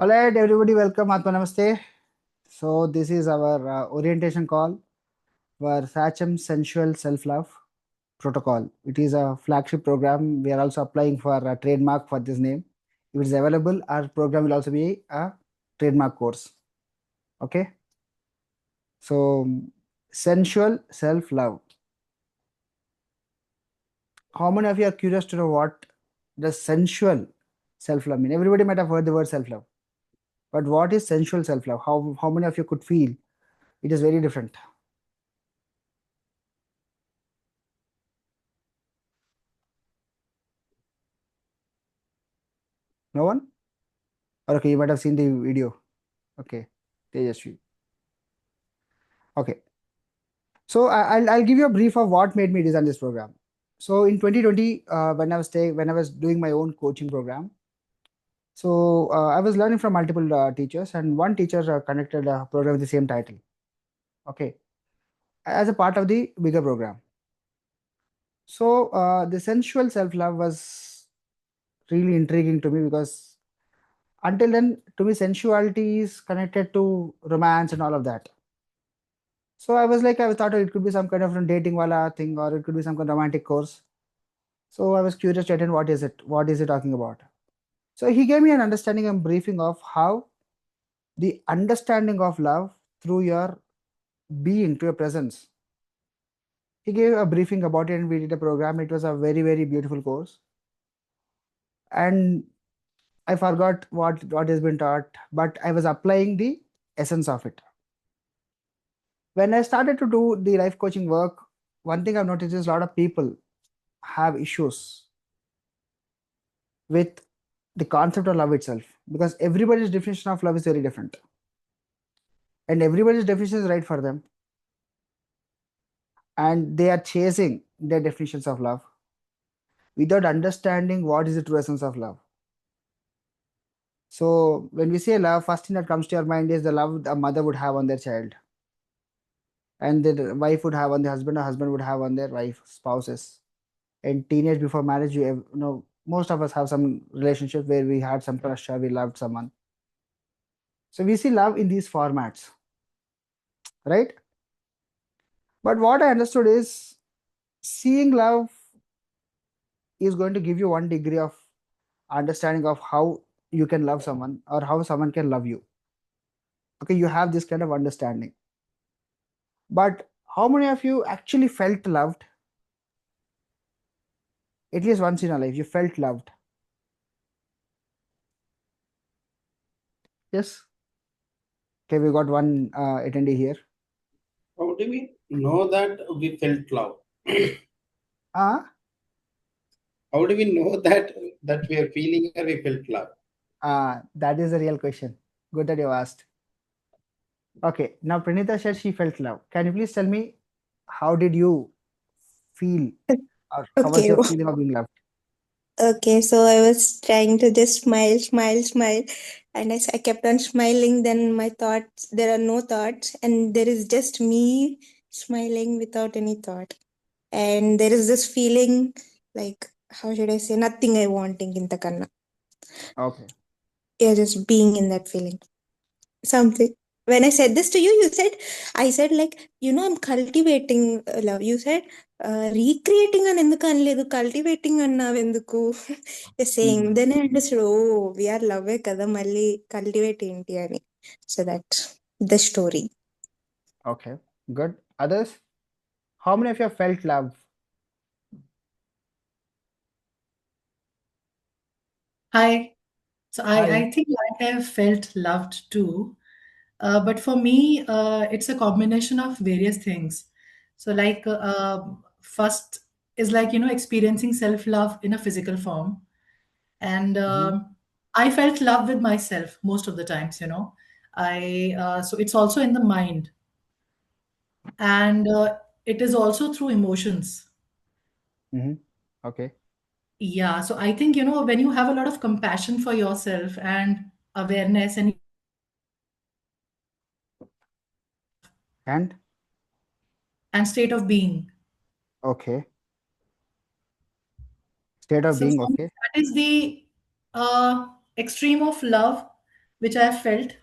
All right, everybody, welcome. Atma Namaste. So, this is our orientation call for Sachem Sensual Self Love Protocol. It is a flagship program. We are also applying for a trademark for this name. If it is available, our program will also be a trademark course. Okay. So, sensual self love. How many of you are curious to know what does sensual self love mean? Everybody might have heard the word self love, but what is sensual self love? How many of you could feel it is very different? No one? Or okay, you might have seen the video. Okay, Tejasvi. Okay, so I'll give you a brief of what made me design this program. So in 2020, when I was doing my own coaching program, so I was learning from multiple teachers, and one teacher conducted a program with the same title. Okay, as a part of the bigger program. So the sensual self love was really intriguing to me because until then, to me, sensuality is connected to romance and all of that. So I was like, I thought it could be some kind of a dating wala thing, or it could be some kind of romantic course. So I was curious to attend what is it? What is he talking about? So he gave me an understanding and briefing of how the understanding of love through your being, to your presence. He gave a briefing about it and we did a program. It was a very, very beautiful course. And I forgot what has been taught, but I was applying the essence of it. When I started to do the life coaching work, one thing I've noticed is a lot of people have issues with the concept of love itself because everybody's definition of love is very different and everybody's definition is right for them and they are chasing their definitions of love without understanding what is the true essence of love. So when we say love, first thing that comes to your mind is the love a mother would have on their child and the wife would have on the husband, or husband would have on their wife, spouses. In teenage before marriage, you know, most of us have some relationship where we had some crush or we loved someone. So we see love in these formats, right? But what I understood is seeing love is going to give you one degree of understanding of how you can love someone or how someone can love you. Okay, you have this kind of understanding. But how many of you actually felt loved? At least once in a life, you felt loved. Yes. Okay, we got one attendee here. How do we know that we felt love? Ah, How do we know that we are feeling or we felt love? that is a real question. Good that you asked. Okay, now Pranita said she felt love. Can you please tell me how did you feel or how was Okay, your feeling of being loved? okay. So I was trying to just smile, smile, smile, and I kept on smiling. Then my thoughts, there are no thoughts, and there is just me smiling without any thought. And there is this feeling like, how should I say, nothing I wanting in the kanna. Okay. Yeah, just being in that feeling. Something. When I said this to you, you said, I said, like, I'm cultivating love. You said, recreating an enduku anledu, cultivating annavenduku. You're saying. Mhm. Then I understood, oh, we are love kada malli cultivate enti ani. So that's the story. Okay, good. Others? How many of you have felt love? Hi. So Hi. I think I have felt loved too. But for me, it's a combination of various things. So first is experiencing self-love in a physical form. And Mhm. I felt love with myself most of the times. So it's also in the mind. And it is also through emotions. Mhm. Okay. Yeah, so I think, when you have a lot of compassion for yourself and awareness and And state of being. okay. State of So being for me, okay. that is the extreme of love which I have felt.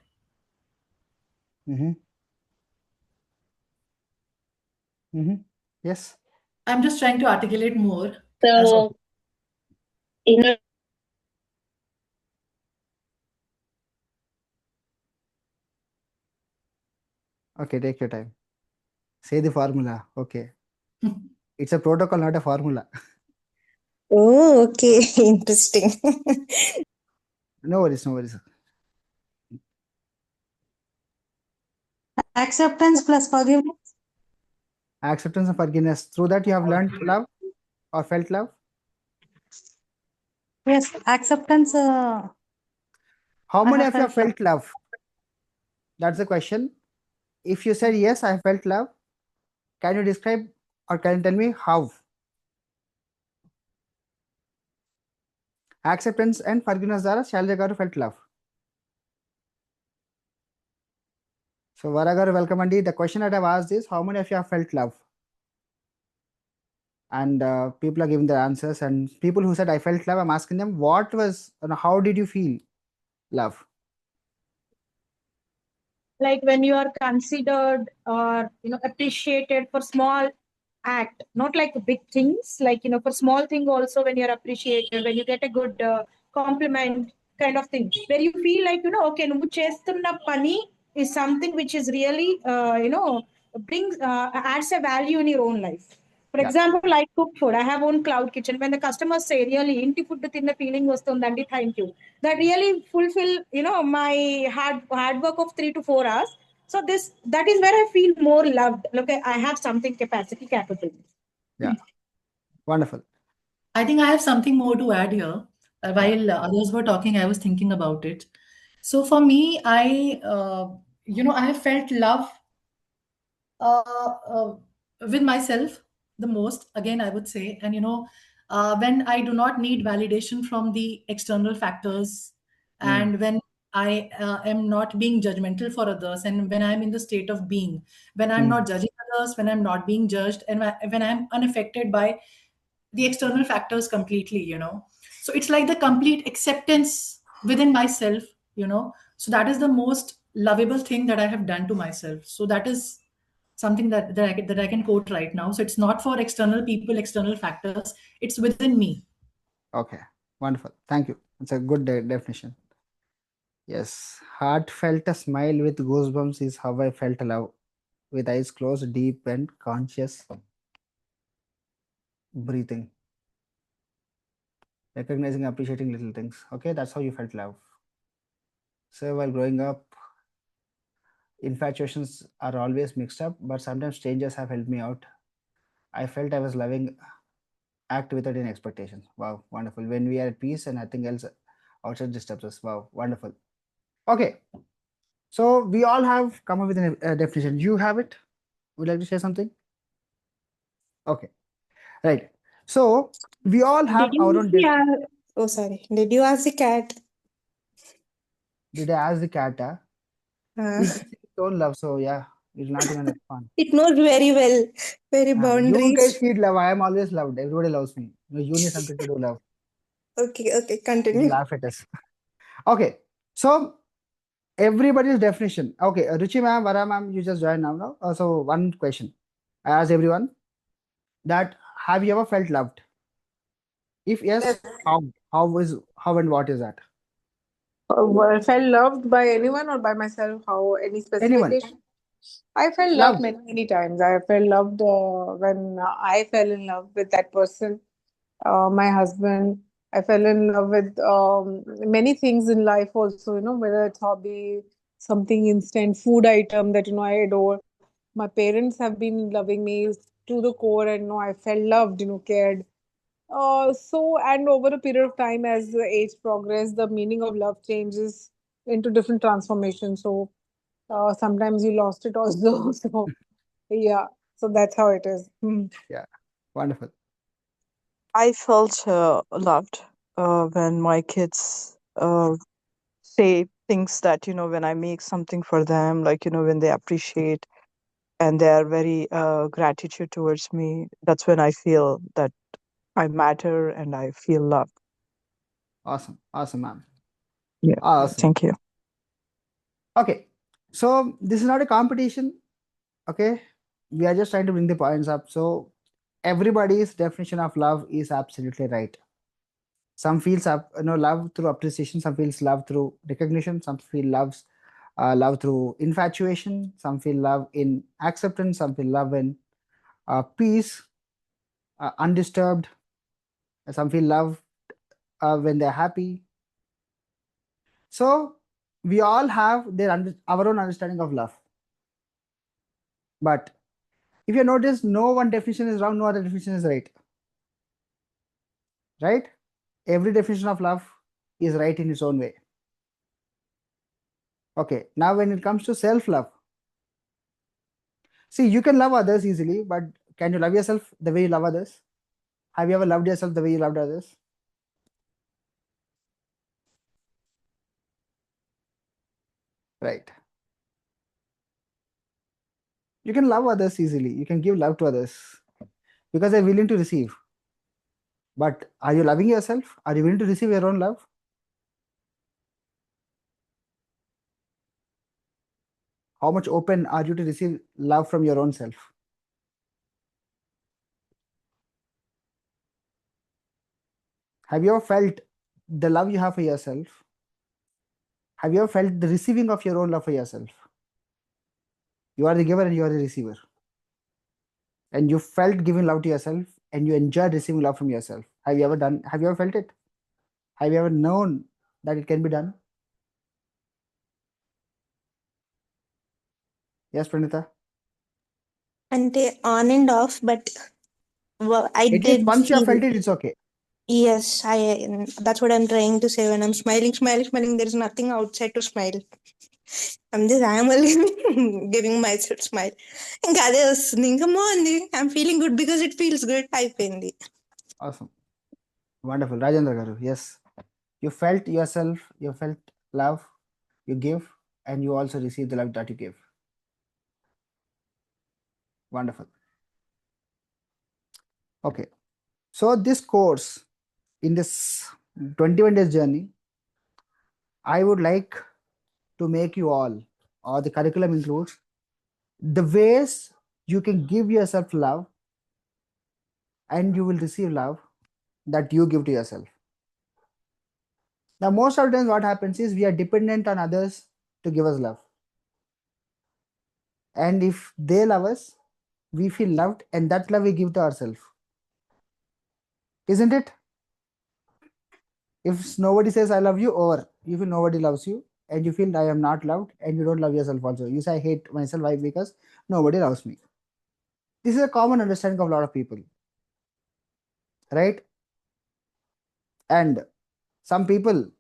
Mm-hmm. Mm-hmm. Yes. I'm just trying to articulate more. So, you know, Okay, take your time. Say the formula. Okay. It's a protocol, not a formula. oh, okay, interesting. No worries, no worries. Acceptance plus forgiveness. Acceptance and forgiveness. Through that, you have learned love or felt love. Yes, acceptance. How I many have of you have felt love. felt love? That's the question. If you said yes, I felt love, can you describe or can you tell me how? Acceptance and forgiveness ద్వారా Shalja garu felt love. So Vara garu, welcome Andy. The question that I've asked is how many of you have felt love? And people are giving their answers. And people who said I felt love, I'm asking them what was, how did you feel love? Like when you are considered or appreciated for small act, not like big things, like for small thing also, when you're appreciated, when you get a good compliment kind of thing, where you feel like okay, నువ్వు చేస్తున్న పని is something which is really brings adds a value in your own life. For Yeah. example, I cook food. I have own cloud kitchen. When the customers say, really, inti food తిన్న feeling వస్తుందండి, thank you. That really fulfill, my hard work of 3 to 4 hours. So that is where I feel more loved. Look, I have something capable. Yeah. Wonderful. I think I have something more to add here. While others were talking, I was thinking about it. So for me, I have felt love uh, uh, with myself the most, again, I would say. And, when I do not need validation from the external factors, and when I am not being judgmental for others, and when I'm in the state of being, when I'm not judging others, when I'm not being judged, and when I'm unaffected by the external factors completely, so it's like the complete acceptance within myself, so that is the most lovable thing that I have done to myself. So that is something that I can quote right now. So it's not for external people, external factors, it's within me. Okay. Wonderful. Thank you. It's a good definition. Yes. Heartfelt smile with goosebumps is how I felt love. With eyes closed, deep and conscious breathing. Recognizing, appreciating little things. Okay, that's how you felt love. So while growing up, infatuations are always mixed up, but sometimes strangers have helped me out. I felt I was loving act without any expectations. Wow, wonderful. When we are at peace and nothing else outside disturbs us. Wow, wonderful. Okay, so we all have come up with a definition. You have it? Would you like to share something? Okay, right. So we all have Did our you own oh, sorry. Did you ask the cat? Did I ask the cat? Uh, It gets its own love, so yeah, it's not even fun. it knows very well, very You guys boundaries. need love. I am always loved. Everybody loves me. You need something to do love. Okay, You continue. laugh at us. Okay, so everybody's definition. Okay, Ruchi ma'am, Vara ma'am, you just joined now. No? So one question. I ask everyone that have you ever felt loved? If yes, how? How and what is that? I felt loved by anyone or by myself? How any Anyone. specification? I felt loved Love. many times. I felt loved when I fell in love with that person, my husband. I fell in love with many things in life also, whether it's hobby, something instant, food item that, I adore. My parents have been loving me to the core, and, I felt loved, cared. And over a period of time, as the age progress, the meaning of love changes into different transformations. So sometimes you lost it also. So yeah, so that's how it is. Yeah, wonderful. I felt loved when my kids say things that, when I make something for them, like, when they appreciate and they are very gratitude towards me. That's when I feel that I matter and I feel loved. Awesome, ma'am. Yeah. Awesome. Thank you. Okay, so this is not a competition. Okay, we are just trying to bring the points up. So everybody's definition of love is absolutely right. Some feels up, love through appreciation. Some feels love through recognition. Some feel love through infatuation. Some feel love in acceptance. Some feel love in peace, undisturbed. Some feel love when they're happy. So we all have our own understanding of love. But if you notice, no one definition is wrong, no other definition is right. Right? Every definition of love is right in its own way. Okay, now when it comes to self-love, see, you can love others easily, but can you love yourself the way you love others? Have you ever loved yourself the way you loved others? Right. You can love others easily. You can give love to others because they're willing to receive. But are you loving yourself? Are you willing to receive your own love? How much open are you to receive love from your own self? Have you ever felt the love you have for yourself? Have you ever felt the receiving of your own love for yourself? You are the giver and you are the receiver. And you felt giving love to yourself and you enjoyed receiving love from yourself. Have you ever felt it? Have you ever known that it can be done? Yes, Pranita. Ante on and off, but I At least did once you have feel. felt it, it's okay. Yes, that's what I'm trying to say. When I'm smiling, there is nothing outside to smile. I'm only giving myself smile. ఇంకా అదే వస్తుంది ఇంకా బాగుంది. I'm feeling good because it feels good. అయిపోయింది. Awesome. Wonderful. Rajendra Garu. Yes. You felt yourself, you felt love, you give, and you also receive the love that you give. Wonderful. Okay. So this course, in this 21 days journey, I would like to make you all, or the curriculum includes the ways you can give yourself love and you will receive love that you give to yourself. Now, most of the times, what happens is we are dependent on others to give us love. And if they love us, we feel loved, and that love we give to ourselves. Isn't it? If nobody says I love you, or if nobody loves you, and you feel I am not loved, and you don't love yourself also. You say I hate myself. Why? Because nobody loves me. This is a common understanding of a lot of people, right? And some people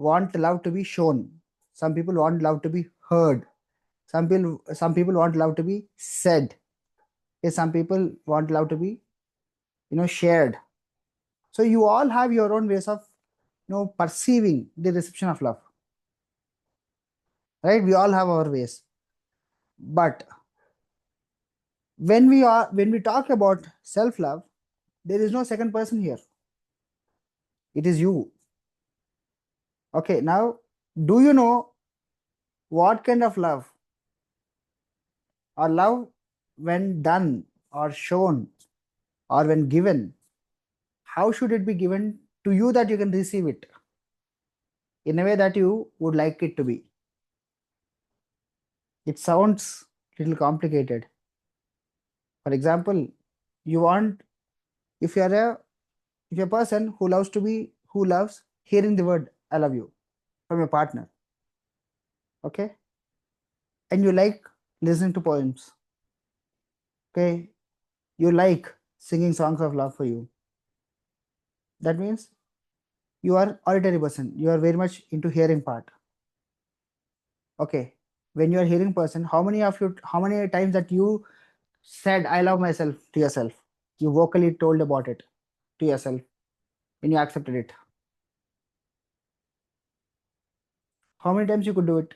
want love to be shown. Some people want love to be heard. Some people want love to be said. Some people want love to be, shared. So you all have your own ways of, perceiving the reception of love, right? We all have our ways. But when we talk about self love, there is no second person here. It is you. Okay, now, do you know what kind of love, or love when done or shown or when given, how should it be given to you that you can receive it in a way that you would like it to be? It sounds little complicated. For example, you want, if you're a person who loves hearing the word I love you from your partner, okay, and you like listening to poems, okay, you like singing songs of love for you, that means you are auditory person, you are very much into hearing part. Okay, when you are hearing person, how many times that you said I love myself to yourself, you vocally told about it to yourself when you accepted it? How many times you could do it?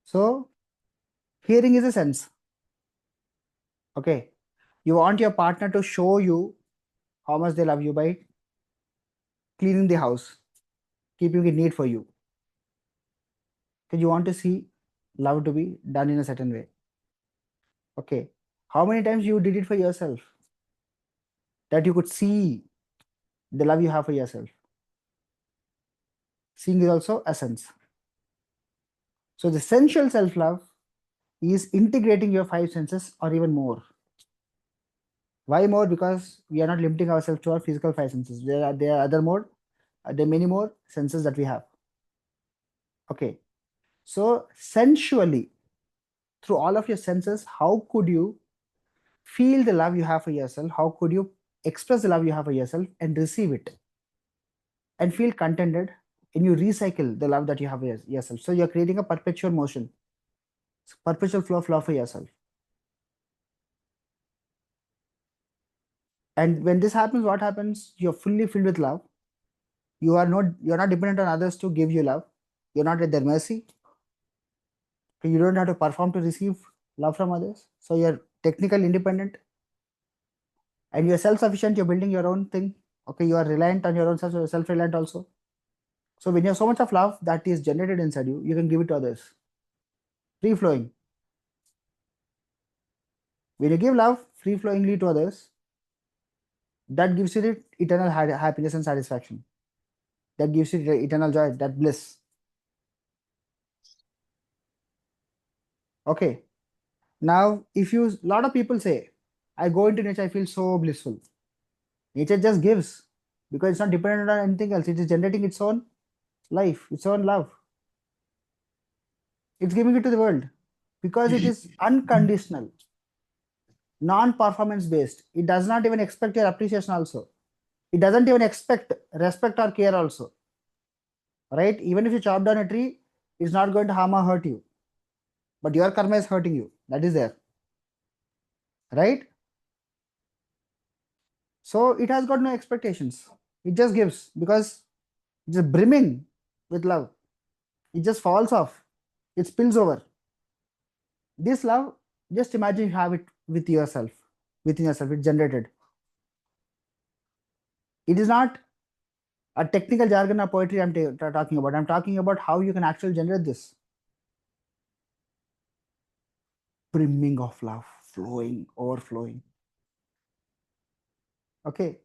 So hearing is a sense. Okay, You want your partner to show you how much they love you by cleaning the house, keeping it neat for you. Because you want to see love to be done in a certain way. Okay. How many times you did it for yourself? That you could see the love you have for yourself. Seeing is also essence. So the essential self-love is integrating your five senses or even more. Why more? Because we are not limiting ourselves to our physical five senses. There are other more, there are many more senses that we have. Okay. So sensually, through all of your senses, how could you feel the love you have for yourself? How could you express the love you have for yourself and receive it and feel contented, and you recycle the love that you have for yourself? So you're creating a perpetual motion, perpetual flow of love for yourself. And when this happens, what happens? You're fully filled with love. You're not dependent on others to give you love. You're not at their mercy. You don't have to perform to receive love from others. So you're technically independent and you're self-sufficient. You're building your own thing. Okay, you are reliant on your own self. So you're self-reliant also. So when you have so much of love that is generated inside you, you can give it to others. Free flowing. When you give love free flowingly to others, that gives you the eternal happiness and satisfaction. That gives you the eternal joy, that bliss. Okay. Now, if you, a lot of people say, I go into nature, I feel so blissful. Nature just gives because it's not dependent on anything else. It is generating its own life, its own love. It's giving it to the world because it is unconditional, non-performance based. It does not even expect your appreciation also. It doesn't even expect respect or care also. Right? Even if you chop down a tree, it's not going to harm or hurt you. But your karma is hurting you. That is there. Right? So it has got no expectations. It just gives because it's just brimming with love. It just falls off. It spills over. This love, just imagine you have it with yourself, within yourself. It's generated. It is not a technical jargon or poetry I'm talking about. I'm talking about how you can actually generate this. Brimming of love, flowing, overflowing. Okay.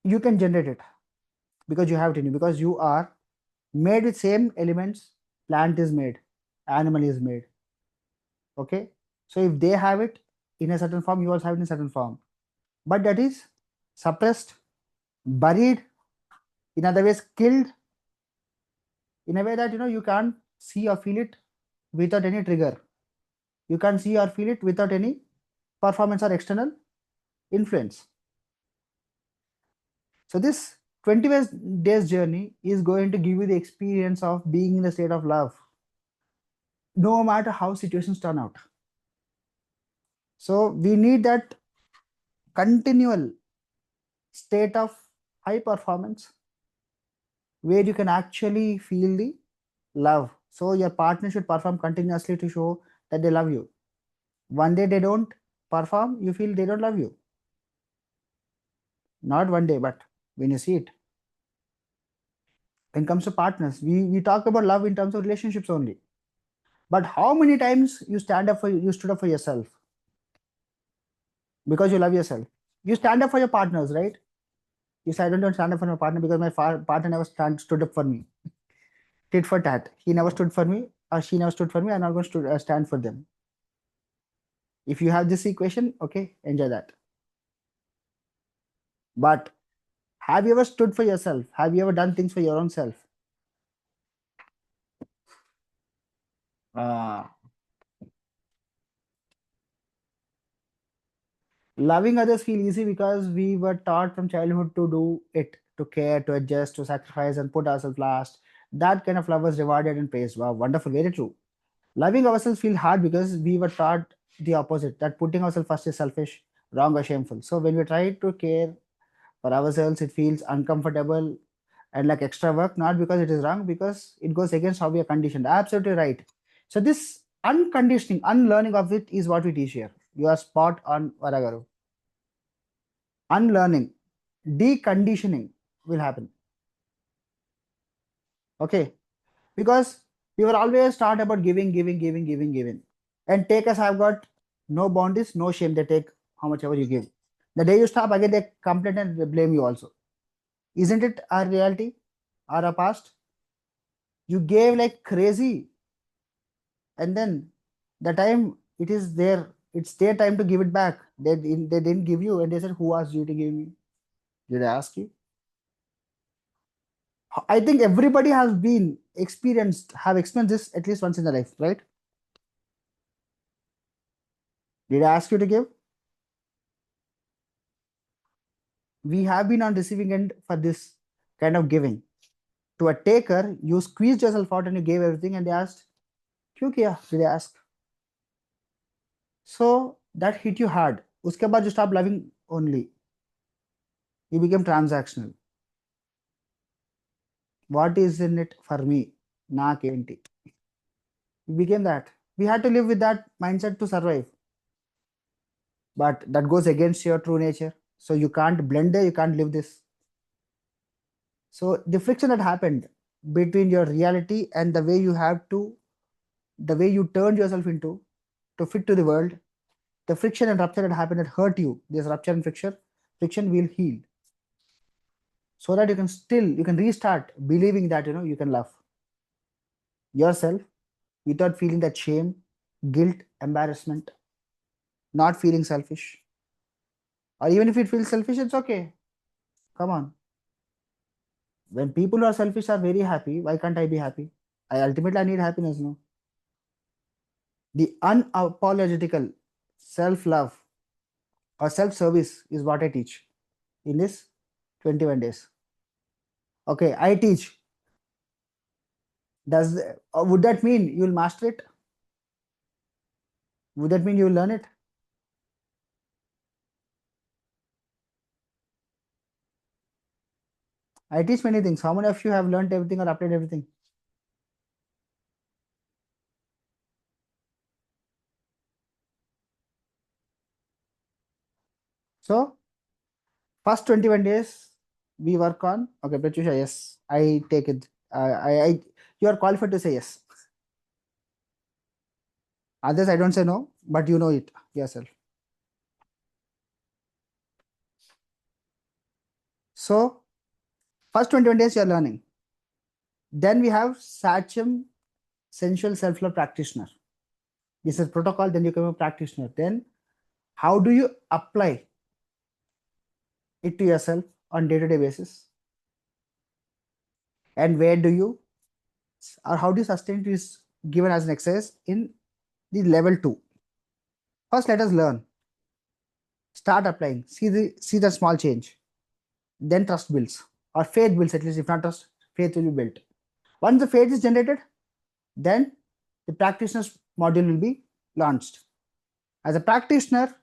You can generate it because you have it in you, because you are made with same elements. Plant is made, animal is made. Okay. So if they have it in a certain form, you also have it in a certain form. But that is suppressed, buried, in other ways killed, in a way that you can't see or feel it without any trigger. You can't see or feel it without any performance or external influence. So this 20 days journey is going to give you the experience of being in a state of love, no matter how situations turn out. So we need that continual state of high performance where you can actually feel the love. So your partner should perform continuously to show that they love you. One day they don't perform, you feel they don't love you. Not one day, but when you see it. When it comes to partners, we talk about love in terms of relationships only. But how many times you stood up for yourself because you love yourself? You stand up for your partners, right? You say, I don't stand up for my partner because my partner never stood up for me. Tit for tat. He never stood for me or she never stood for me. I'm not going to stand for them. If you have this equation, okay, enjoy that. But have you ever stood for yourself? Have you ever done things for your own self? Loving others feel easy because we were taught from childhood to do it, to care, to adjust, to sacrifice, and put ourselves last. That kind of love was rewarded and praised. Wow, wonderful, very true. Loving ourselves feel hard because we were taught the opposite, that putting ourselves first is selfish, wrong, or shameful. So when we try to care for ourselves, it feels uncomfortable and like extra work, not because it is wrong, because it goes against how we are conditioned. Absolutely right. So this unconditioning, unlearning of it is what we teach here. You are spot on, Varagaru. Unlearning, deconditioning will happen. Okay, because we were always taught about giving. And takers have got no boundaries, no shame. They take how much ever you give. The day you stop, again they complain and they blame you also. Isn't it our reality or our past? You gave like crazy, and then the time it is there, it's their time to give it back. They didn't give you, and they said, "Who asked you to give me? Did I ask you?" I think everybody has been have experienced this at least once in their life, right? Did I ask you to give? We have been on receiving end for this kind of giving. To a taker, you squeezed yourself out and you gave everything, and they asked, "Kyun kiya?" Did they ask? So that hit you hard. Uske baad you stopped loving only. You became transactional. What is in it for me? Naakenti. We became that. We had to live with that mindset to survive. But that goes against your true nature. So you can't blend it, you can't live this. So the friction that happened between your reality and the way you have to, the way you turned yourself into to fit to the world, the friction and rupture that happened that hurt you, this rupture and friction will heal. So that you can restart believing that you can love yourself without feeling that shame, guilt, embarrassment, not feeling selfish. Or even if it feels selfish, it's okay. Come on. When people who are selfish are very happy, why can't I be happy? I need happiness, no? The unapologetical self-love or self-service is what I teach in this 21 days. Okay, I teach. Would that mean you'll master it? Would that mean you'll learn it? I teach many things. How many of you have learned everything or applied everything? So, first 21 days we work on. Okay, Pratyusha, yes, I take it. You are qualified to say yes. Others, I don't say no, but you know it yourself. So, first 21 days you are learning. Then we have Sachem Sensual Self-Love Practitioner. This is protocol, then you become a practitioner. Then how do you apply it to yourself on day-to-day basis? And where do you, or how do you sustain it is given as an exercise in the level 2. First, let us learn. Start applying. See the small change. Then trust builds, or faith builds, at least. If not trust, faith will be built. Once the faith is generated, then the practitioner's module will be launched. As a practitioner,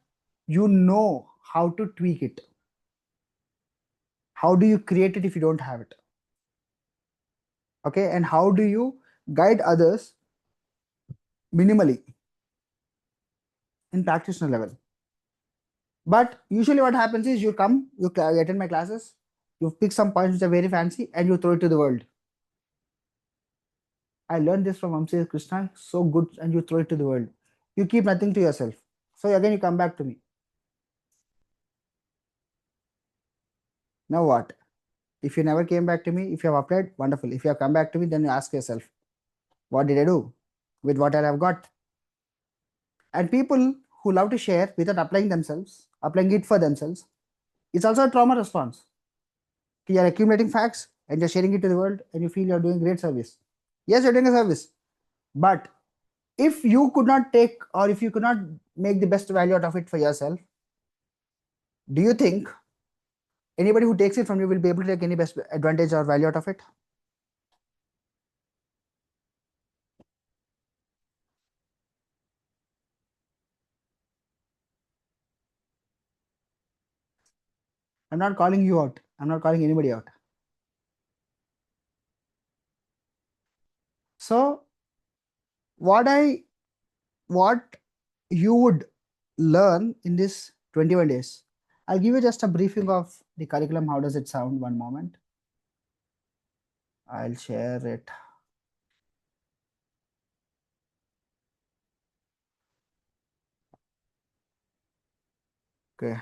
you know how to tweak it. How do you create it if you don't have it? Okay, and how do you guide others minimally in practitioner level? But usually what happens is you come, you attend my classes, you pick some points which are very fancy and you throw it to the world. I learned this from Vamsi Krishna, so good, and you throw it to the world. You keep nothing to yourself. So again, you come back to me. Now what? If you never came back to me, if you have applied, wonderful. If you have come back to me, then you ask yourself, what did I do with what I have got? And people who love to share without applying themselves, applying it for themselves, it's also a trauma response. You are accumulating facts and you're sharing it to the world and you feel you're doing great service. Yes, you're doing a service. But if you could not take, or if you could not make the best value out of it for yourself, do you think anybody who takes it from you will be able to take any best advantage or value out of it? I'm not calling you out. I'm not calling anybody out. So what you would learn in this 21 days. I'll give you just a briefing of the curriculum. How does it sound? One moment. I'll share it. Okay.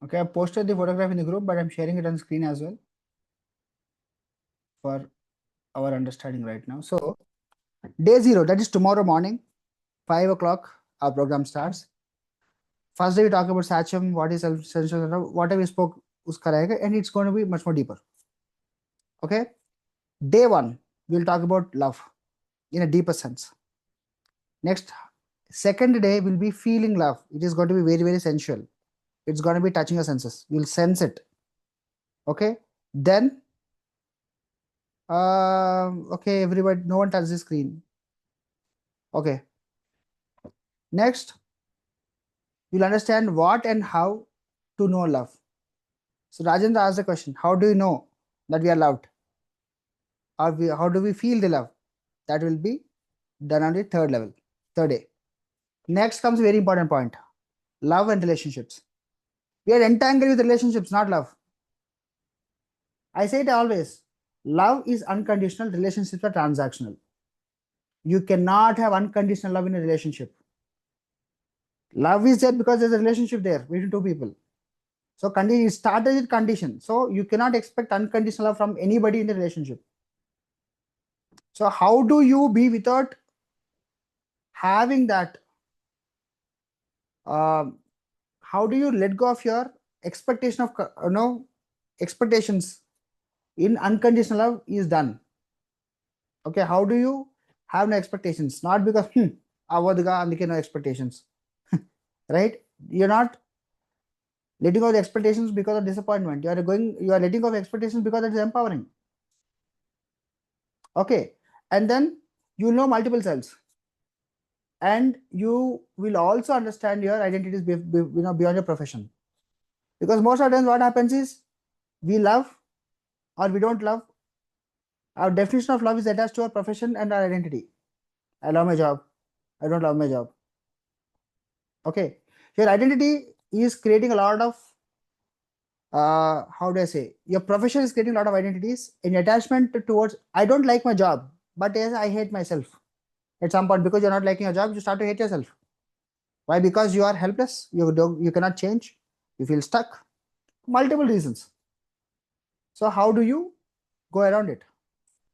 Okay, I posted the photograph in the group, but I'm sharing it on screen as well for our understanding right now. So day 0, that is tomorrow morning, 5 o'clock, our program starts. First day we talk about Sachem, what is self-centered, whatever we spoke, uska rahega, and it's going to be much more deeper. Okay. Day 1, we'll talk about love in a deeper sense. Next, second day will be feeling love. It is going to be very, very sensual. It's going to be touching your senses. You'll sense it. Okay. Then, okay, everybody, no one touches the screen. Okay. Next, you'll understand what and how to know love. So Rajendra asked the question, how do you know that we are loved? Or how do we feel the love? That will be done on the third level, third day. Next comes a very important point, love and relationships. We are entangled with relationships, not love. I say it always, love is unconditional, relationships are transactional. You cannot have unconditional love in a relationship. Love is there because there's a relationship there between two people. So it started with condition. So you cannot expect unconditional love from anybody in the relationship. So how do you be without having that? How do you let go of your expectation of expectations in unconditional love is done? Okay, how do you have no expectations? Not because avadga andike no expectations, right? You're not letting go of the expectations because of disappointment. You are letting go of expectations because it is empowering. Okay, and then you know multiple selves, and you will also understand your identities beyond your profession. Because most of the times what happens is we love or we don't love. Our definition of love is attached to our profession and our identity. I love my job. I don't love my job. Okay. Your identity is creating a lot of how do I say, your profession is creating a lot of identities in attachment towards I don't like my job, but yes, I hate myself. At some point, because you're not liking your job, you start to hate yourself. Why? Because you are helpless, you cannot change, you feel stuck. Multiple reasons. So how do you go around it?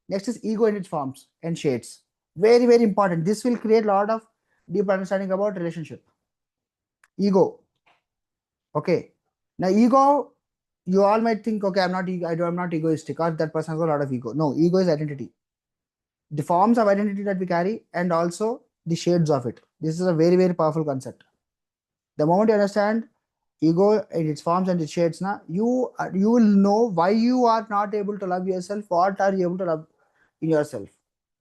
Next is ego in its forms and shades. Very, very important. This will create a lot of deep understanding about relationship. Ego. Okay. Now ego, you all might think, okay, I'm not egoistic, or that person has got a lot of ego. No, ego is identity. The forms of identity that we carry and also the shades of it. This is a very, very powerful concept. The moment you understand ego in its forms and its shades, you will know why you are not able to love yourself, what are you able to love in yourself,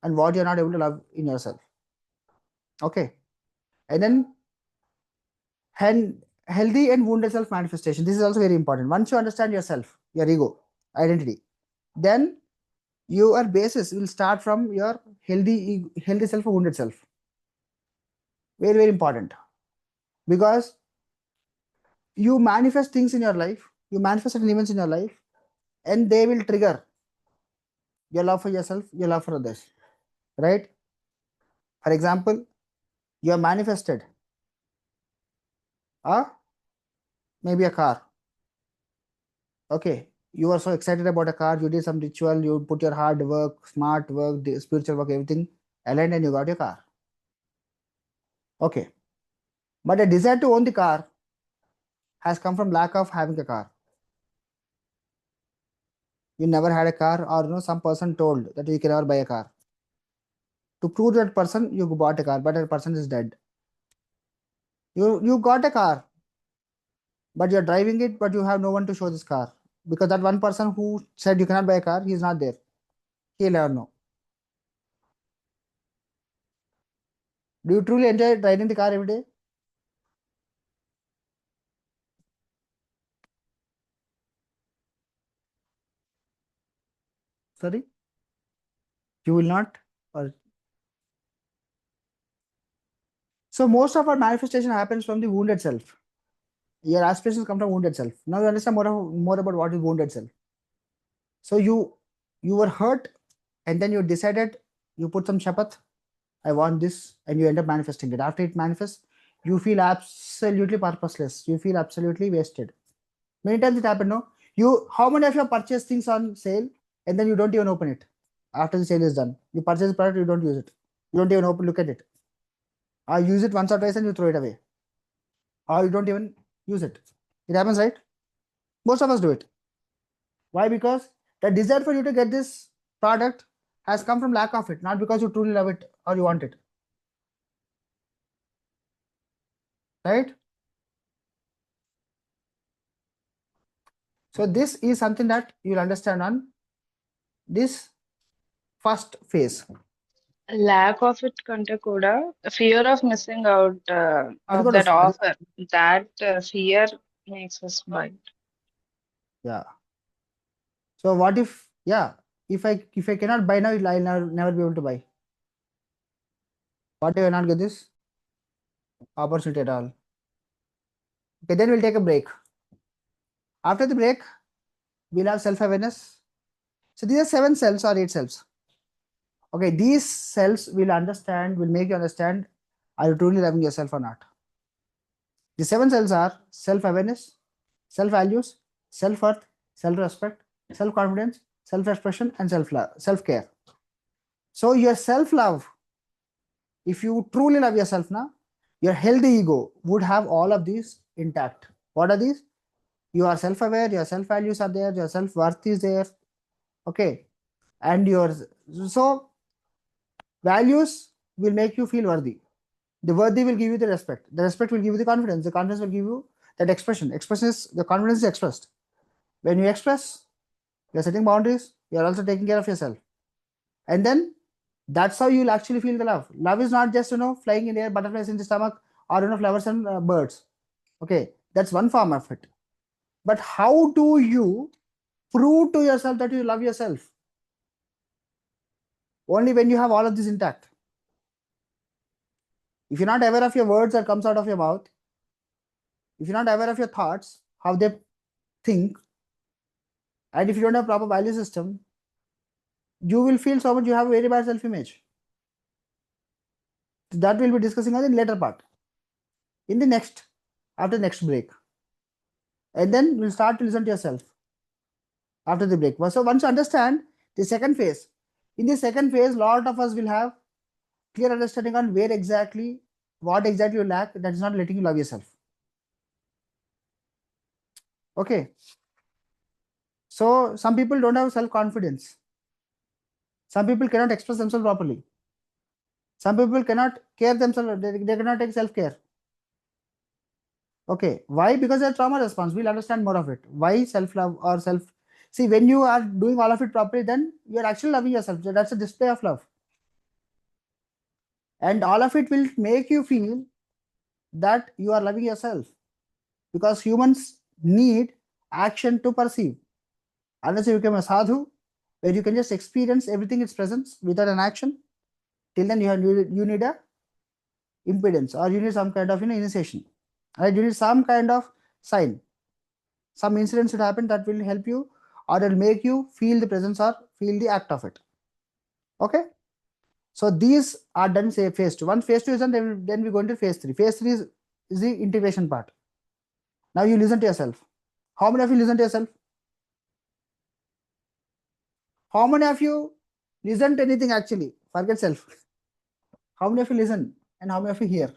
and what you're not able to love in yourself. Okay. And then healthy and wounded self manifestation. This is also very important. Once you understand yourself, your ego, identity, then your basis will start from your healthy self or wounded self. Very, very important. Because you manifest things in your life, you manifest certain events in your life, and they will trigger your love for yourself, your love for others. Right? For example, you have manifested maybe a car. Okay, you are so excited about a car, you did some ritual, you put your hard work, smart work, spiritual work, everything aligned, and you got your car. Okay, but a desire to own the car has come from lack of having a car. You never had a car, or some person told that you can never buy a car. To prove that person, you bought a car, but that person is dead. You got a car, but you're driving it, but you have no one to show this car. because that one person who said you cannot buy a car, he's not there. He'll never know. Do you truly enjoy driving the car every day? Sorry? You will not? Or so most of our manifestation happens from the wounded self. Your aspirations come from wounded self. Now you understand more about what is wounded self. So you were hurt, and then you decided, you put some shapath, I want this, and you end up manifesting it. After it manifests, you feel absolutely purposeless. You feel absolutely wasted. Many times it happened, no? How many of you have purchased things on sale and then you don't even open it after the sale is done? You purchase the product, you don't use it. You don't even look at it. Or use it once or twice and you throw it away. Or you don't even use it. It happens, right? Most of us do it. Why? Because the desire for you to get this product has come from lack of it, not because you truly love it or you want it. Right? So this is something that you'll understand on this first phase. Lack of it కంటే కూడా fear of missing out అది of కూడా that వస్తుంది. offer, that fear makes us buy. Yeah. So what if, yeah, if I cannot buy now, I'll never be able to buy. What if I not get this opportunity at all? Okay, then we'll take a break. After the break, we'll have self-awareness. So these are 7 cells or 8 cells. Okay, these cells will make you understand, are you truly loving yourself or not? The 7 cells are self-awareness, self-values, self-worth, self-respect, self-confidence, self-expression, and self-care. So your self-love, if you truly love yourself now, your healthy ego would have all of these intact. What are these? You are self-aware, your self-values are there, your self-worth is there. Okay. And so values will make you feel worthy. The worthy will give you the respect. The respect will give you the confidence. The confidence will give you that expression. Expression is, the confidence is expressed. When you express, you're setting boundaries, you're also taking care of yourself. And then that's how you'll actually feel the love. Love is not just, flying in the air, butterflies in the stomach, or, flowers and birds. Okay, that's one form of it. But how do you prove to yourself that you love yourself? Only when you have all of this intact. If you're not aware of your words that comes out of your mouth, if you're not aware of your thoughts, how they think, and if you don't have proper value system, you will feel so much, you have a very bad self-image. That we'll be discussing on the later part. In the after next break. And then we'll start to listen to yourself after the break. So once you understand the second phase, in the second phase, lot of us will have clear understanding on what exactly you lack that is not letting you love yourself. Okay. So some people don't have self-confidence. Some people cannot express themselves properly. Some people cannot care themselves, they cannot take self-care. Okay. Why? Because their trauma response. We'll understand more of it. Why self-love or self. See, when you are doing all of it properly, then you're actually loving yourself. So that's a display of love. And all of it will make you feel that you are loving yourself. Because humans need action to perceive. Unless you become a sadhu, where you can just experience everything its presence without an action, till then you need a impedance, or you need some kind of initiation. Right? You need some kind of sign. Some incident should happen that will help you or will make you feel the presence or feel the act of it. Okay. So these are done, say phase 2. Once phase 2 is done, then we go into phase 3. Phase 3 is the integration part. Now you listen to yourself. How many of you listen to yourself? How many of you listen to anything actually? Forget self. How many of you listen and how many of you hear?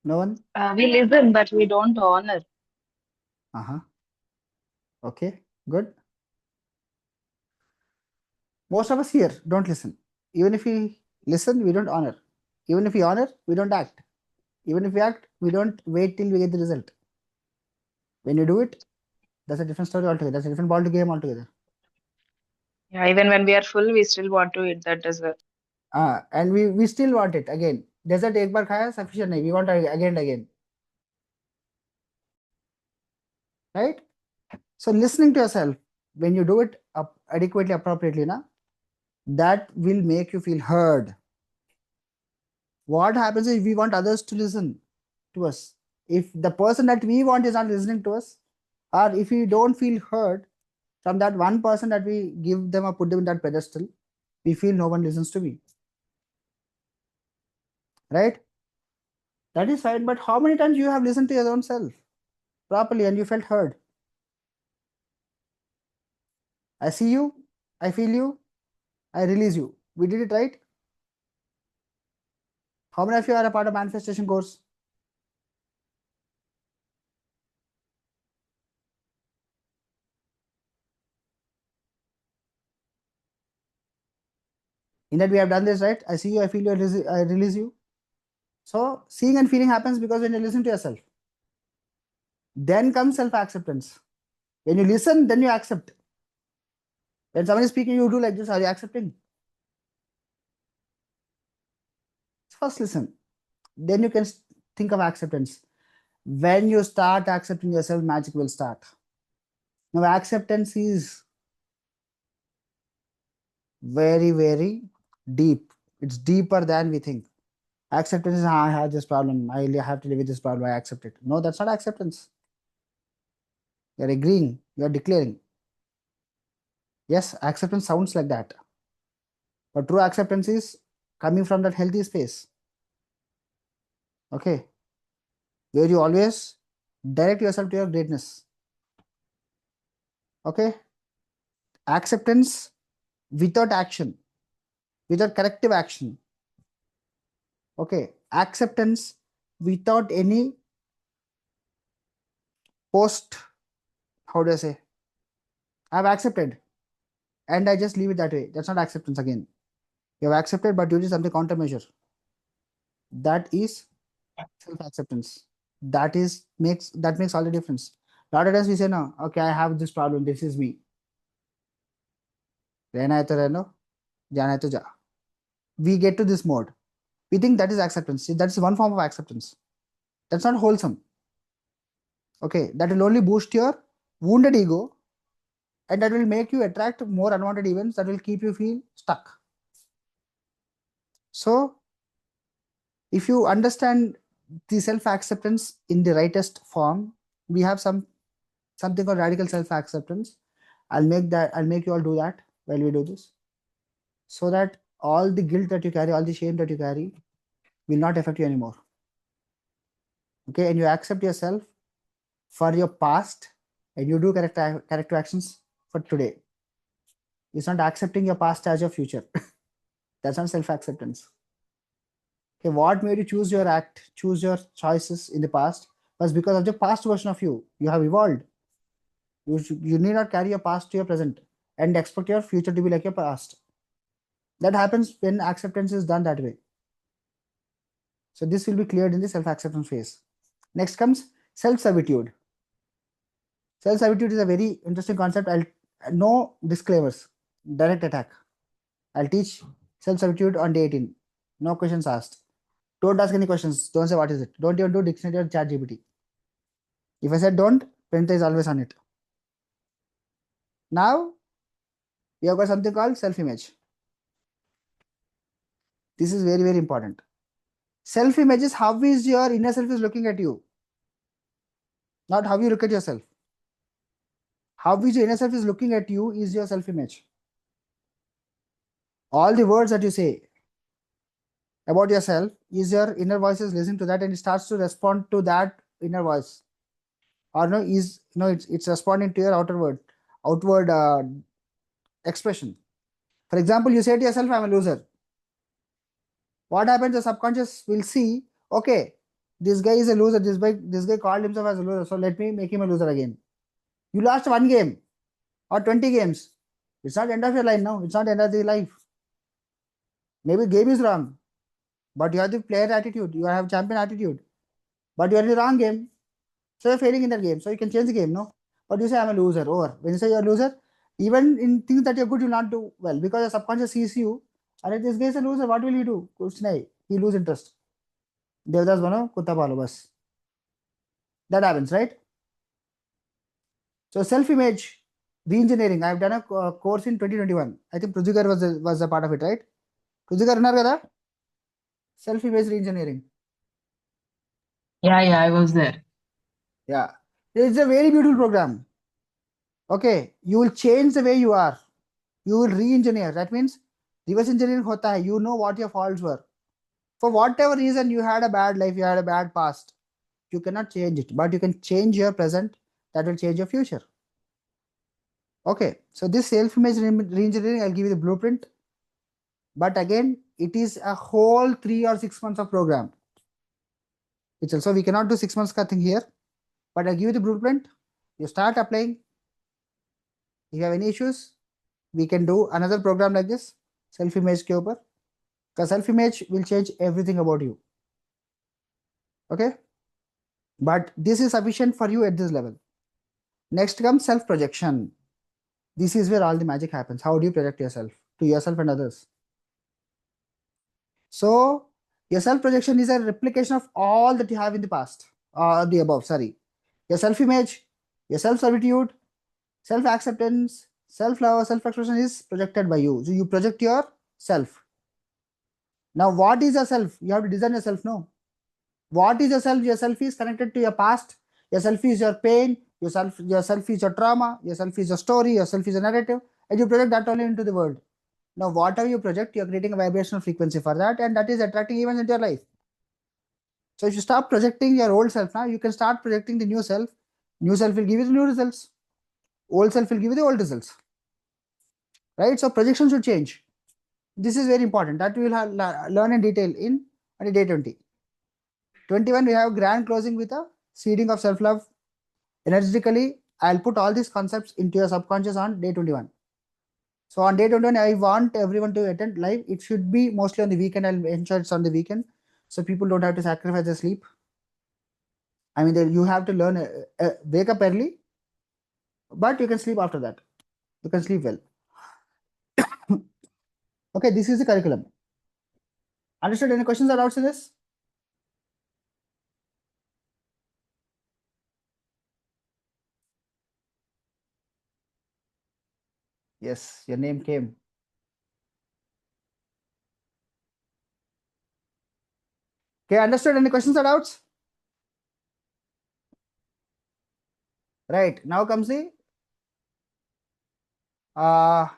No one? We listen, but we don't honor. Okay, good. Most of us here don't listen. Even if we Listen, we don't honor. Even if we honor, we don't act. Even if we act, we don't wait till we get the result. When you do it, that's a different story altogether. That's a different ball to game altogether. Yeah, even when we are full, we still want to eat that dessert. And we still want it again. Dessert एक बार खाया sufficient नहीं. We want it again and again. Right? So listening to yourself when you do it adequately, appropriately, that will make you feel heard. What happens if we want others to listen to us? If the person that we want is not listening to us, or if we don't feel heard from that one person that we give them or put them in that pedestal, we feel no one listens to me. Right? That is fine, but how many times you have listened to your own self properly and you felt heard? I see you, I feel you, I release you. We did it right? How many of you are a part of manifestation course? In that we have done this, right? I see you, I feel you, I release you. So seeing and feeling happens because when you listen to yourself. Then comes self-acceptance. When you listen, then you accept. When someone is speaking, you do like this, are you accepting? First listen. Then you can think of acceptance. When you start accepting yourself, magic will start. Now acceptance is very, very deep. It's deeper than we think. Acceptance is, I have this problem. I have to live with this problem. I accept it. No, that's not acceptance. You're agreeing. You're declaring. Yes, acceptance sounds like that. But true acceptance is coming from that healthy space. Okay. Where you always direct yourself to your greatness. Okay. Acceptance without action, without corrective action. Okay. Acceptance without any post, how do I say? I've accepted and I just leave it that way. That's not acceptance again. You have accepted, but you did something countermeasure. That is self-acceptance. That makes all the difference. A lot of times we say, no, okay, I have this problem. This is me. रहना है तो रह लो, जाना है तो जा. We get to this mode. We think that is acceptance. See, that's one form of acceptance. That's not wholesome. Okay, that will only boost your wounded ego and that will make you attract more unwanted events that will keep you feel stuck. So, if you understand the self-acceptance in the rightest form, we have something called radical self-acceptance. I'll make you all do that while we do this, so that all the guilt that you carry, all the shame that you carry will not affect you anymore. Okay, and you accept yourself for your past and you do corrective actions for today. It's not accepting your past as your future. That's not self-acceptance. Okay, what made you choose your choices in the past was because of the past version of you. You have evolved. You need not carry your past to your present and expect your future to be like your past. That happens when acceptance is done that way. So this will be cleared in the self-acceptance phase. Next comes self-servitude. Self-servitude is a very interesting concept. No disclaimers, direct attack. I'll teach self-servitude on day 18. No questions asked. Don't ask any questions. Don't say what is it. Don't even do dictionary or chat GPT. If I said don't, Penta is always on it. Now, we have got something called self-image. This is very, very important. Self-image is how is your inner self is looking at you, not how you look at yourself. How is your inner self is looking at you is your self-image. All the words that you say about yourself is your inner voice is listening to that and it starts to respond to that inner voice. Or no, it's responding to your outward expression. For example, you say to yourself, I'm a loser. What happens? The subconscious will see, okay, this guy is a loser. This guy called himself as a loser. So let me make him a loser again. You lost one game or 20 games. It's not end of your life now. It's not end of the life. Maybe game is wrong, but you have the player attitude, you have champion attitude, but you are in the wrong game. So you're failing in that game. So you can change the game, no? But you say I'm a loser, over. When you say you're a loser, even in things that you're good, you'll not do well because your subconscious sees you. And if this guy is a loser, what will you do? Kuch nahi. He lose interest. Devdas bano, kutta palo bas. That happens, right? So self-image, re-engineering. I've done a course in 2021. I think Prujigar was a part of it, right? Prujigar uన్నారు కదా? Self-image re-engineering. Yeah, I was there. Yeah. It's a very beautiful program. Okay. You will change the way you are. You will re-engineer. That means reverse engineering hota hai. You know what your faults were. For whatever reason you had a bad life, you had a bad past. You cannot change it, but you can change your present. That will change your future. Okay. So this self-image re-engineering, I'll give you the blueprint. But again, it is a whole 3 or 6 months of program. It's also we cannot do 6 months ka thing here. But I give you the blueprint. You start applying. If you have any issues, we can do another program like this. Self-image ke upar. Because self-image will change everything about you. Okay. But this is sufficient for you at this level. Next comes self-projection. This is where all the magic happens. How do you project yourself to yourself and others? So your self-projection is a replication of all that you have in the past, or the above, sorry. Your self-image, your self-servitude, self-acceptance, self-love, self-expression is projected by you. So you project yourself. Now, what is yourself? You have to design yourself, no? What is yourself? Yourself is connected to your past. Yourself is your pain. Yourself is your trauma. Yourself is your story. Yourself is a narrative. And you project that only into the world. Now, whatever you project, you're creating a vibrational frequency for that, and that is attracting events into your life. So if you stop projecting your old self now, you can start projecting the new self. New self will give you the new results. Old self will give you the old results. Right? So projection should change. This is very important. That we will learn in detail in on the day 20. 21, we have grand closing with a seeding of self-love. Energetically, I'll put all these concepts into your subconscious on day 21. So on day 21, I want everyone to attend live. It should be mostly on the weekend. I'll ensure it's on the weekend. So people don't have to sacrifice their sleep. I mean, you have to learn, wake up early, but you can sleep after that. You can sleep well. Okay, this is the curriculum. Understood? Any questions or doubts in this? Yes, your name came. Okay, understood? Any questions or doubts? Right, now comes the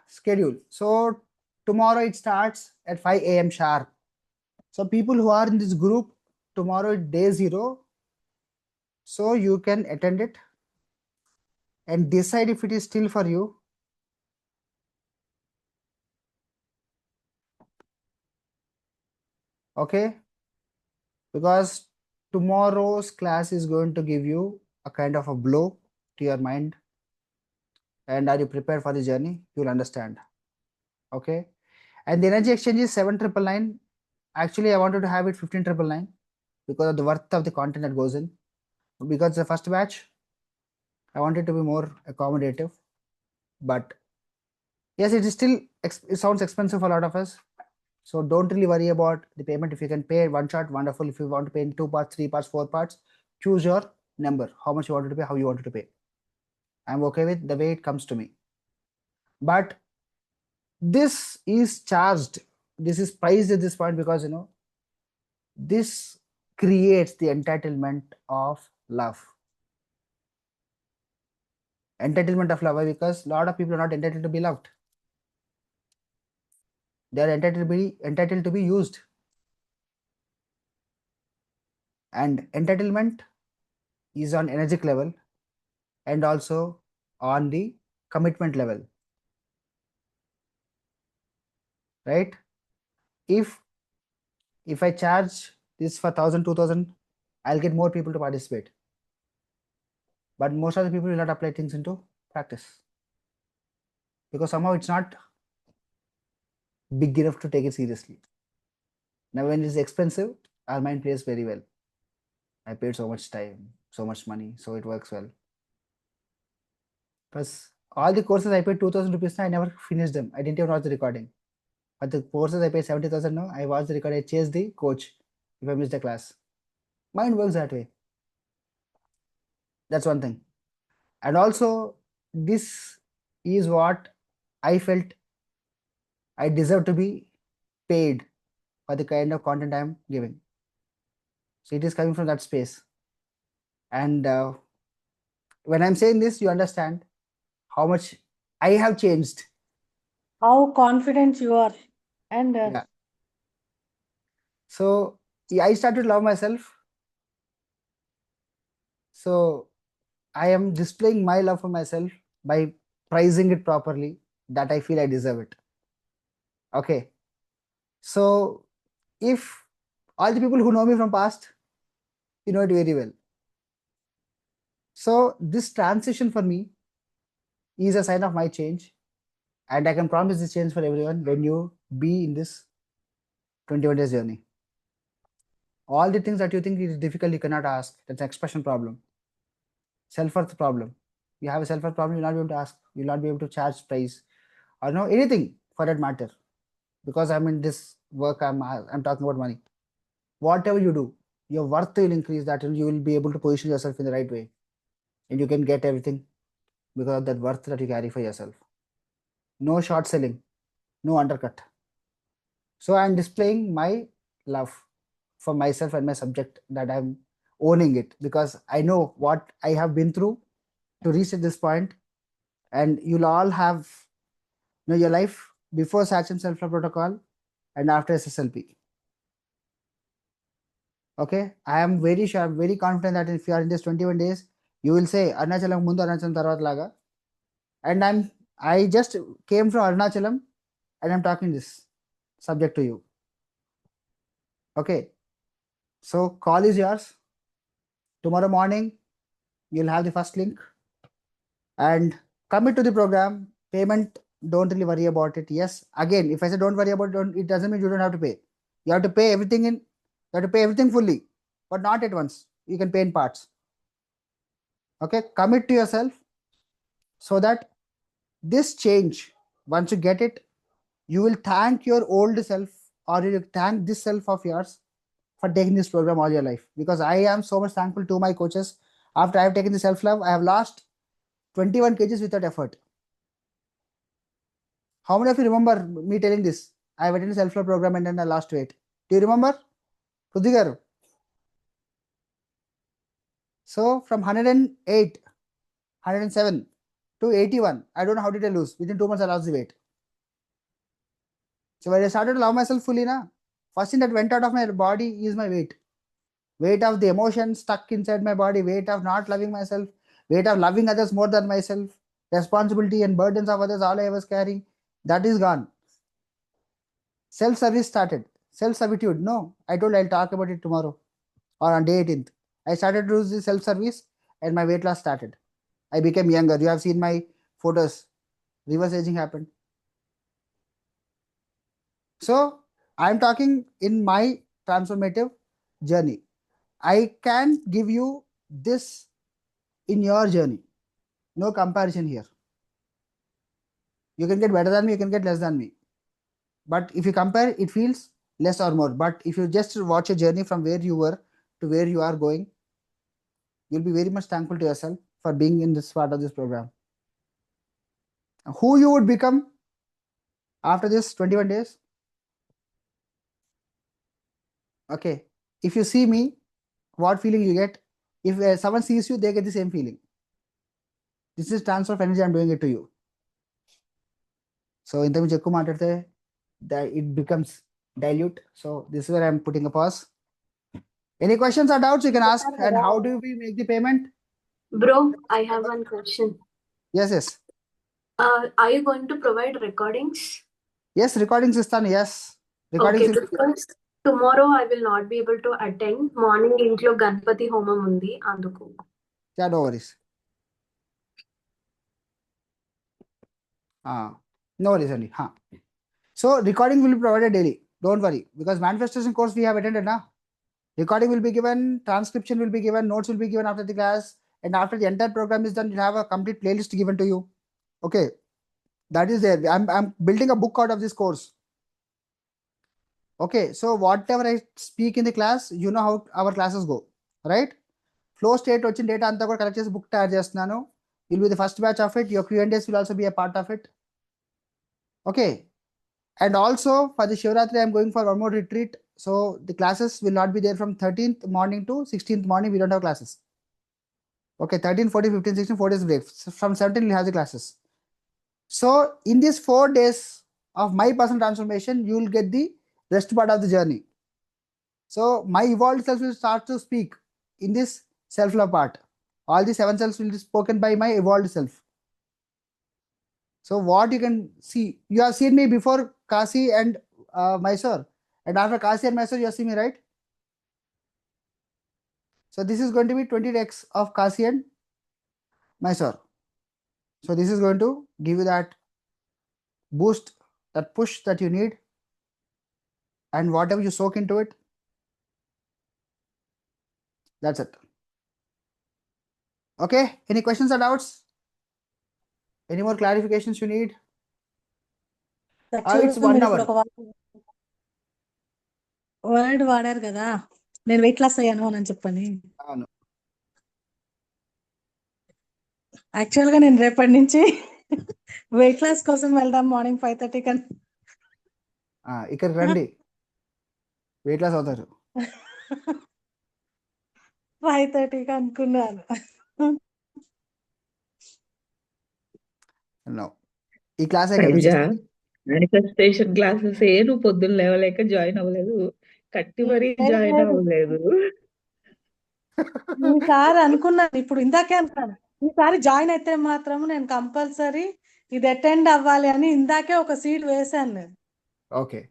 schedule. So tomorrow it starts at 5 a.m. sharp. So people who are in this group, tomorrow is day 0. So you can attend it and decide if it is still for you. Okay, because tomorrow's class is going to give you a kind of a blow to your mind. And are you prepared for the journey? You'll understand. Okay, and the energy exchange is 7,999. Actually, I wanted to have it 15,999 because of the worth of the content that goes in. Because the first batch, I wanted to be more accommodative, but yes, it is still it sounds expensive for a lot of us. So don't really worry about the payment. If you can pay one shot, wonderful. If you want to pay in 2 parts, 3 parts, 4 parts, choose your number, how much you wanted to pay, how you wanted to pay. I'm okay with the way it comes to me. But this is charged. This is priced at this point because this creates the entitlement of love. Entitlement of love, why? Because a lot of people are not entitled to be loved. They are entitled to be used. And entitlement is on energetic level and also on the commitment level. Right? If I charge this for 1,000, 2,000, I'll get more people to participate. But most of the people will not apply things into practice because somehow it's not big enough to take it seriously. Now, when it is expensive, our mind plays very well. I paid so much time, so much money, so it works well. Because all the courses I paid 2,000 rupees, I never finished them. I didn't even watch the recording. But the courses I paid 70,000, no, I watched the recording, I chased the coach if I missed the class. Mind works that way. That's one thing. And also, this is what I felt I deserve to be paid for the kind of content I'm giving. So it is coming from that space. And when I'm saying this, you understand how much I have changed. How confident you are. And Yeah. So yeah, I started to love myself. So I am displaying my love for myself by pricing it properly, that I feel I deserve it. Okay. So if all the people who know me from past, you know it very well. So this transition for me is a sign of my change, and I can promise this change for everyone when you be in this 21 days journey. All the things that you think is difficult, you cannot ask. That's an expression problem. Self-worth problem. You have a self-worth problem, you'll not be able to ask, you'll not be able to charge price or know anything for that matter. Because I'm in this work, I'm talking about money. Whatever you do, your worth will increase, that you will be able to position yourself in the right way. And you can get everything because of that worth that you carry for yourself. No short selling, no undercut. So I'm displaying my love for myself and my subject, that I'm owning it because I know what I have been through to reach at this point, and you'll all have your life before Sachin Self Love Protocol and after SSLP. Okay, I am very sure, I'm very confident that if you are in this 21 days, you will say Arunachalam mundu Arunachalam tarvat laga. And I just came from Arunachalam and I'm talking this subject to you. Okay, so call is yours. Tomorrow morning, you'll have the first link and commit to the program. Payment, don't really worry about it. Yes, again, if I say don't worry about it, it doesn't mean you don't have to pay. You have to pay everything you have to pay everything fully, but not at once. You can pay in parts. Okay, commit to yourself so that this change, once you get it, you will thank your old self, or you will thank this self of yours for taking this program all your life. Because I am so much thankful to my coaches. After I have taken the self love, I have lost 21 kgs without effort. How many of you remember me telling this? I have attended self love program and then I lost weight. Do you remember? Pruthvi garu. So from 108, 107 to 81, I don't know how did I lose. Within 2 months, I lost the weight. So when I started to love myself fully, first thing that went out of my body is my weight. Weight of the emotion stuck inside my body, weight of not loving myself, weight of loving others more than myself, responsibility and burdens of others, all I was carrying, that is gone. Self-service started. Self-servitude, no. I told I'll talk about it tomorrow or on day 18th. I started to do the self-service and my weight loss started. I became younger. You have seen my photos. Reverse aging happened. So I'm talking in my transformative journey. I can give you this in your journey. No comparison here. You can get better than me, you can get less than me. But if you compare, it feels less or more. But if you just watch a journey from where you were to where you are going, you'll be very much thankful to yourself for being in this part of this program. Who you would become after this 21 days? Okay. If you see me, what feeling you get? If someone sees you, they get the same feeling. This is transfer of energy. I'm doing it to you. So in the ఎక్కువ మాట్లాడితే that it becomes dilute. So this is where I'm putting a pause. Any questions or doubts you can ask? And how do we make the payment? Bro, I have one question. Yes, yes. Are you going to provide recordings? Yes, recordings istanu. Yes. Recordings Okay, will be there. because tomorrow I will not be able to attend. Morning intlo Ganpati Homam undi anduku. Yeah, no worries. No worries only. So recording will be provided daily. Don't worry, because manifestation course we have attended now. Recording will be given, transcription will be given, notes will be given after the class, and after the entire program is done, you'll have a complete playlist given to you. Okay, that is there. I'm building a book out of this course. Okay, so whatever I speak in the class, you know how our classes go, right? Flow state వచ్చిన data అంతా కూడా collect చేసి book తయారు చేస్తున్నాను. You'll be the first batch of it. Your Q&As will also be a part of it. Okay, and also for the Shivratri, I'm going for one more retreat. So the classes will not be there from 13th morning to 16th morning. We don't have classes. Okay, 13, 14, 15, 16, 4 days break. So from 17, we'll have the classes. So in these 4 days of my personal transformation, you will get the rest part of the journey. So my evolved self will start to speak in this self-love part. All the 7 selves will be spoken by my evolved self. So what you can see, you have seen me before Kasi and Mysore, and after Kasi and Mysore, you have seen me, right? So this is going to be 20x of Kasi and Mysore. So this is going to give you that boost, that push that you need, and whatever you soak into it, that's it. Okay, any questions or doubts? Any more clarifications you need? It's 1 hour. Word వాడారు కదా, నేను weight loss అయ్యాను అని చెప్పని. అవును, actual గా నేను రేపటి నుంచి వెయిట్ లాస్ కోసం వెళ్దాం మార్నింగ్ 5:30 కన్ ఇక్కడ రండి, వెయిట్ లాస్ అవుతారు. 5:30 అనుకున్నాను. No, ఈ క్లాస్ మేనిఫెస్టేషన్ క్లాసెస్ నువ్వు పొద్దున్న లేవలేక జాయిన్ అవ్వలేదు, కట్టి మరీ జాయిన్ అవ్వలేదు. ఈసారి అనుకున్నాను, ఇప్పుడు ఇందాకే అనుకున్నాను, ఈసారి జాయిన్ అయితే మాత్రం నేను కంపల్సరీ ఇది అటెండ్ అవ్వాలి అని ఇందాకే ఒక సీట్ వేసాను నేను. ఓకే,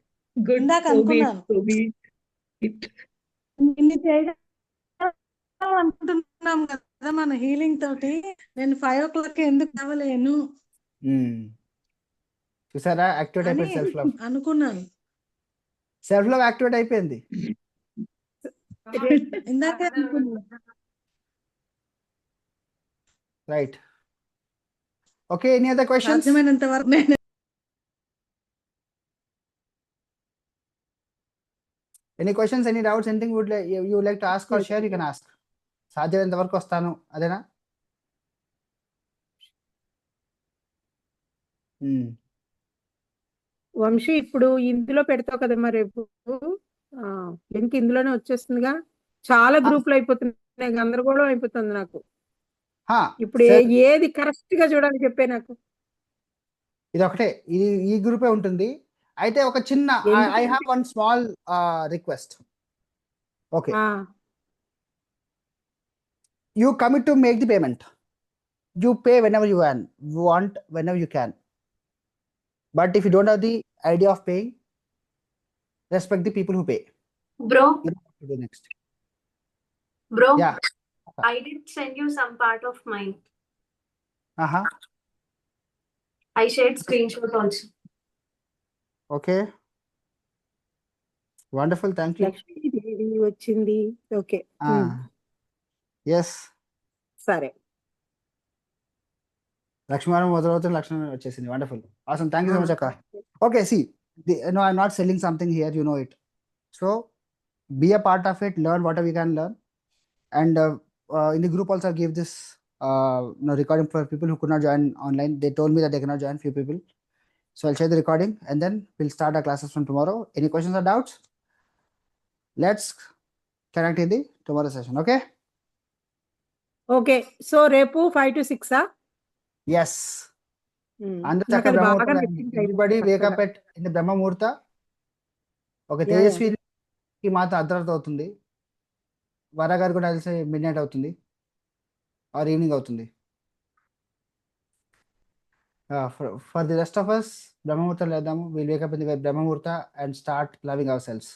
ఇందాక అనుకున్నాను ఇన్ని అనుకుంటున్నాం కదా మన హీలింగ్ తోటి, నేను 5 o'clock ఎందుకు అవ్వలేను చూసారా, యాక్టివేట్ అయిపోయింది సెల్ఫ్ లవ్. అనుకున్నాను, సెల్ఫ్ లవ్ యాక్టివేట్ అయిపోయింది ఇందాకే. Right, okay, any other questions? సాధ్యమైనంత వరకు నేను Any questions, any doubts, anything you would like to ask or share, you can ask. సాధ్యమైనంత వరకు వస్తాను, అదేనా? వంశీ, ఇప్పుడు ఇందులో పెడతావు కదమ్మా రేపు, లింక్ ఇందులోనే వచ్చేస్తుందిగా. చాలా గ్రూపులు అయిపోతున్నాయి, గందరగోళం అయిపోతుంది నాకు. ఇప్పుడు ఏది కరెక్ట్ గా చూడాలని చెప్పే నాకు. ఇది ఒకటే, ఈ గ్రూపే ఉంటుంది. అయితే ఒక చిన్న, I have one small request. Okay, you commit to make the payment. You pay whenever you want, whenever you can. But if you don't have the idea of paying, respect the people who pay. Bro, next. Bro, yeah, I did send you some part of mine. I shared screenshot also. Okay, wonderful, thank you. Lakshmidevi వచ్చింది. Okay, yes, సరే. లక్ష్మీవారం మొదలవుతుంది, లక్ష్మీ వచ్చేసింది. Wonderful, awesome, thank you so much akka. Okay, see, no, I'm not selling something here, you know it. So be a part of it, learn whatever you can learn, and in the group also give this recording for people who could not join online. They told me that they cannot join, few people. So I'll share the recording and then we'll start our classes from tomorrow. Any questions or doubts? Let's connect in the tomorrow session. Okay, so రేపు 5 to 6. yes, అందరూ చక్కగా బ్రహ్మముహూర్తం, everybody wake up at in the బ్రహ్మముహూర్త. ఒక తేజస్వికి మాత్రం అర్ధరాత్రి అవుతుంది, వరగారు కూడా కలిసి midnight అవుతుంది ఆర్ ఈవినింగ్ అవుతుంది. For the rest of us, బ్రహ్మముహూర్తం లేద్దాము. We'll wake up in the బ్రహ్మముహూర్త and start loving ourselves.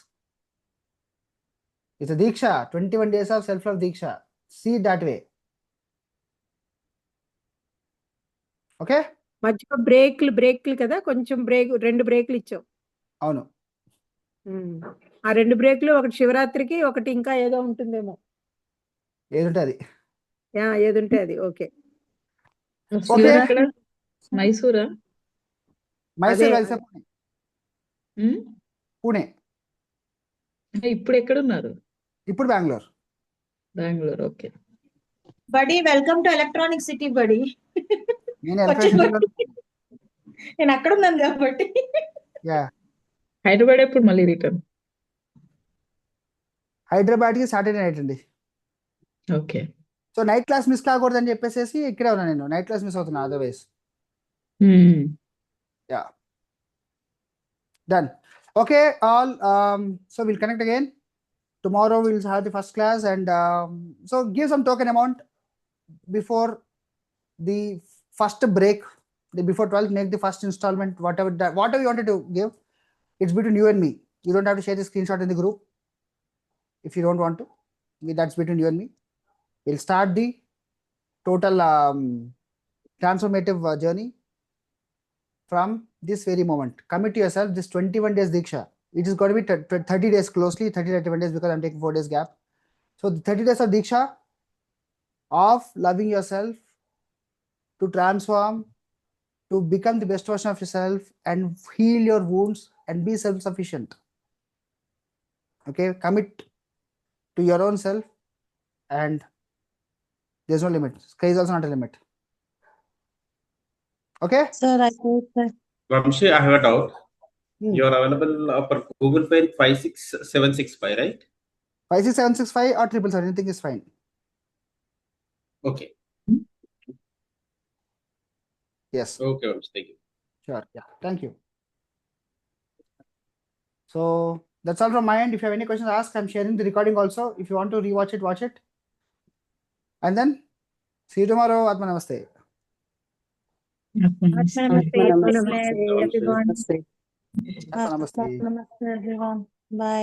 It's a Diksha, 21 days of self-love Diksha. See it that way. Okay? మధ్యలో బ్రేక్లు కదా, కొంచెం 2 బ్రేక్లు ఇచ్చావు. అవును, ఆ 2 బ్రేక్లు ఒకటి శివరాత్రికి ఒకటి ఇంకా ఏదో ఉంటుందేమో. ఏదుంటే అది. ఏదుంటే అది. ఓకే. శివర్ ఎక్కడ? మైసూరా? మైసూర్ కలిసే పూణే. ఇప్పుడు ఎక్కడున్నారు? ఇప్పుడు బెంగళూరు. బెంగళూరు. ఓకే. బడి వెల్కమ్ టు ఎలక్ట్రానిక్ సిటీ బడి. నేను అక్కడ ఉన్నాను కాబట్టి. హైదరాబాద్ ఎప్పుడు మళ్ళీ రిటర్న్? హైదరాబాద్కి సాటర్డే నైట్ అండి. Okay. So night class miss కాకూడదని చెప్పేసి ఇక్కడే ఉన్నా నేను. నైట్ క్లాస్ మిస్ అవుతున్నా otherwise. Yeah. Done. Okay, all. So we'll connect again. Tomorrow we'll have the first class, and so give some token amount before the first break. Before 12th, make the first installment. Whatever you wanted to give, it's between you and me. You don't have to share the screenshot in the group if you don't want to. That's between you and me. We'll start the total transformative journey from this very moment. Commit to yourself this 21 days Diksha. It is going to be 30 days closely, 31 days because I'm taking 4 days gap. So the 30 days of Diksha of loving yourself, to transform, to become the best version of yourself and heal your wounds and be self-sufficient. Okay, commit to your own self and there's no limit. Sky is also not a limit. Okay? Sir, I think that. Vamshi, I have a doubt. You are available for Google Pay 56765, right? 56765 or 777, anything is fine. Okay. Yes. Okay, Vamshi, thank you. Sure. Yeah. Thank you. So that's all from my end. If you have any questions, ask. I'm sharing the recording also. If you want to rewatch it, watch it. And then see you tomorrow. Atma Namaste. Namaste, everyone. Namaste, everyone. Bye.